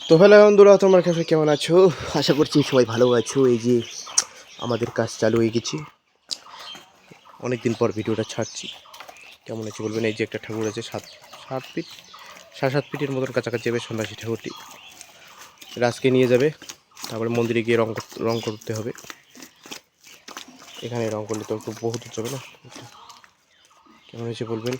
তো হ্যালো বন্ধুরা, তোমার কাছে কেমন আছো? আশা করছি সবাই ভালো আছো। এই যে আমাদের কাজ চালু হয়ে গেছে, অনেক দিন পর ভিডিওটা ছাড়ছি। কেমন আছে বলবেন। এই যে একটা ঠাকুর আছে, সাত ফিট 7.5 ফিটের মতন কাছাকাছি হবে সন্ন্যাসী ঠাকুরটি। রাজকে নিয়ে যাবে, তারপরে মন্দিরে গিয়ে রং করতে হবে। এখানে রং করলে তো একটু বহুত যাবে না। কেমন হয়েছে বলবেন।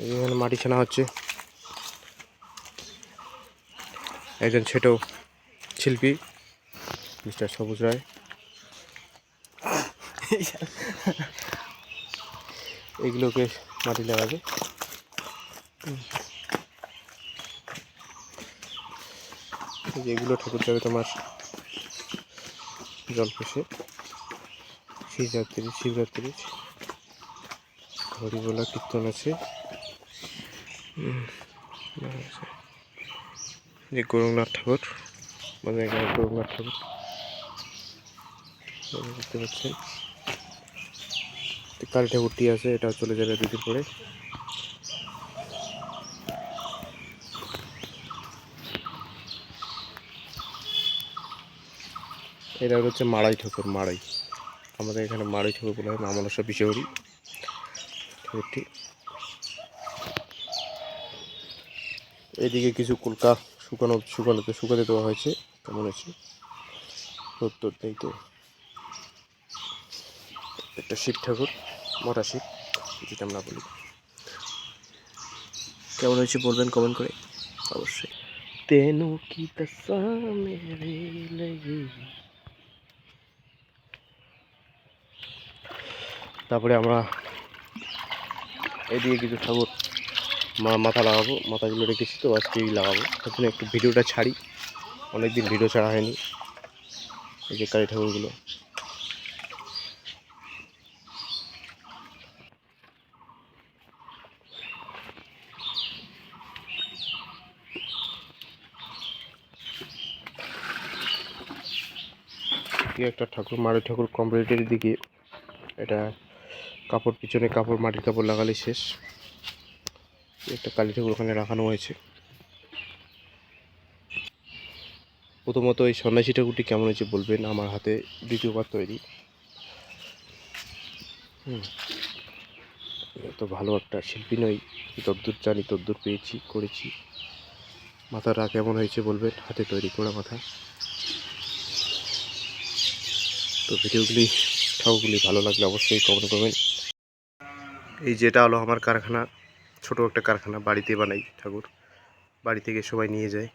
এখানে মাটি ছানা হচ্ছে। একজন ছোট শিল্পী মিস্টার সবুজ রায় এগুলোকে মাটি লাগাবে। এগুলো ঠাকুর যাবে তোমার জলপেশে, শিবরাত্রি হরিবোলা কীর্তন আছে। যে গৌরঙ্গনাথ ঠাকুর, মানে এখানে গৌরঙ্গনাথ ঠাকুর দেখতে পাচ্ছেন। কালী ঠাকুরটি আছে, এটা চলে যাবে দুদিন পরে। এটা হচ্ছে মাড়াই ঠাকুর। আমাদের এখানে মাড়াই ঠাকুর বলা হয়, মা মনসা বিশ্বহরি ঠাকুরটি। এদিকে কিছু কলকা শুকাতে দেওয়া হয়েছে। কেমন আছে রোদ নেই তো। একটা শিব ঠাকুর, মোটা শিব যেটা আমরা বলি। কেমন হয়েছে বলবেন কমেন্ট করে অবশ্যই। তেনু কি দশা মেরে লাগি। তারপরে আমরা এদিকে কিছু ঠাকুর মাথা লাগাবো, মাথাগুলো রেখেছি তো আজকেই লাগাবো। তার জন্য একটু ভিডিওটা ছাড়ি, অনেকদিন ভিডিও ছাড়া হয়নি। এই যে কালী ঠাকুরগুলো একটা ঠাকুর, মাটির ঠাকুর কমপ্লিটের দিকে। এটা কাপড়, পিছনে কাপড়, মাটির কাপড় লাগালে শেষ। একটা কালী ঠাকুর ওখানে রাখানো হয়েছে। প্রথমত এই সন্ন্যাসী ঠাকুরটি কেমন হয়েছে বলবেন। আমার হাতে দ্বিতীয়বার তৈরি। এত ভালো একটা শিল্পী নই, যদ্দূর জানি তদ্দূর করেছি। মাথাটা কেমন হয়েছে বলবেন, হাতে তৈরি করা মাথা। তো ঠাকুরগুলি ভালো লাগলে অবশ্যই কমেন্ট করবেন। এই যেটা হলো আমার কারখানা, ছোট একটা কারখানা, বাড়িতে বানাই ঠাকুর। বাড়ি থেকে সবাই নিয়ে যায়।